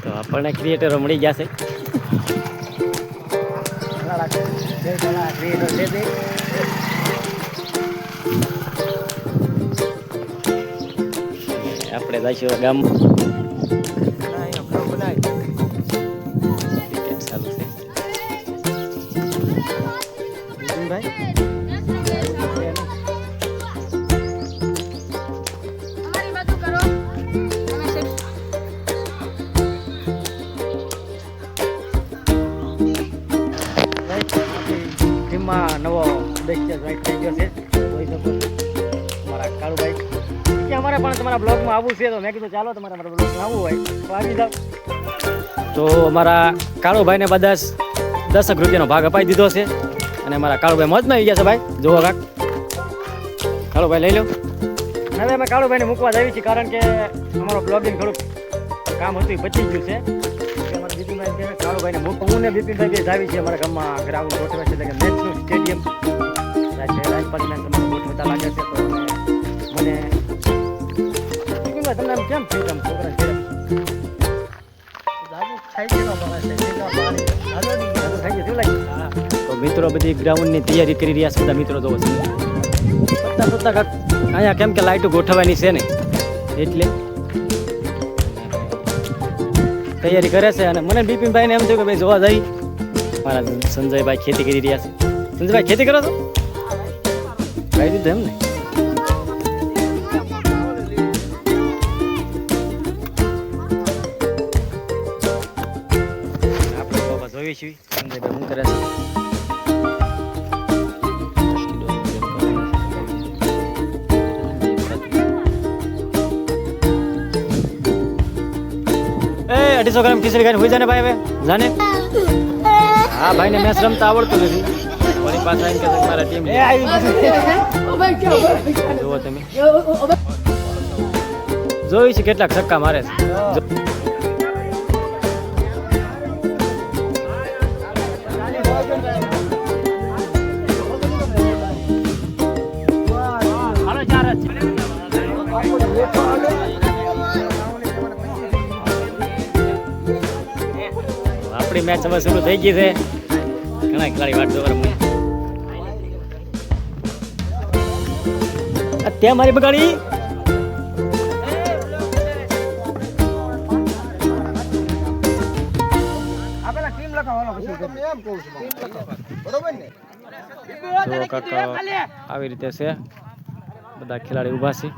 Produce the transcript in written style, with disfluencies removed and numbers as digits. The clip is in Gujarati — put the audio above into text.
તો આપણને ક્રિએટરો મળી ગયા છે. આપણે જઈશું ગામ ચાલુ છે. નવો જોઈન્ટ થઈ ગયો છે. જોઈ શકો છો અમારા કાળુભાઈ કે અમારે પણ તમારા બ્લોગમાં આવવું છે, તો મેં કીધું ચાલો તમારે મારા બ્લોગમાં આવવું હોય તો આવી જાવ. તો અમારા કાળુભાઈને બધા 10 રૂપિયાનો ભાગ અપાઈ દીધો છે અને અમારા કાળુભાઈ મોજમાં આવી ગયા છે. ભાઈ જુઓ કાક, કાળુભાઈ લઈ લો. હવે અમે કાળુભાઈને મૂકવા જઈએ છીએ, કારણ કે અમારો બ્લોગિંગ થોડુંક કામ હતું એ પતી ગયું છે. કાળુભાઈને મૂકવા હું ને બિપિનભાઈ બે જાવી છે. અમારા ગામમાં ગ્રાઉન્ડ ગોઠવે છે, એટલે કે મેચનું સ્ટેડિયમ રાજપાટીને તમારે ગોઠવતા લાગે છે. તો મને બિપિનભાઈ તમને આમ કેમ થયું આમ છોકરા છે? તો મિત્રો બધી ગ્રાઉન્ડની તૈયારી કરી રહ્યા છે બધા મિત્રો. તો અહીંયા કેમ કે લાઈટો ગોઠવવાની છે ને એટલે તૈયારી કરે છે. અને મને બિપિનભાઈને એમ થયું કે ભાઈ જોવા જઈ. મારા સંજયભાઈ ખેતી કરી રહ્યા છે. સંજયભાઈ ખેતી કરો છો? કહી દીધું એમ ને. આપણે બાબા જોઈએ છીએ સંજયભાઈ શું કરે છે. એ 250 ગ્રામ ખીચડી ખાઈને હોઈ જાને ભાઈ. હવે જાને. હા ભાઈને મેચ રમતા આવડતું નથી. વળી પાછા આવીને કે મારા ટીમ જુઓ તમે જોઈ છે કેટલાક છક્કા મારે છે. આપણી મેચ હવે શરૂ થઈ ગઈ છે. ઘણા ખેલાડી વાટ જોવા રમે. ત્યાં મારી બગાડી. આવી રીતે છે બધા ખેલાડી ઉભા છે.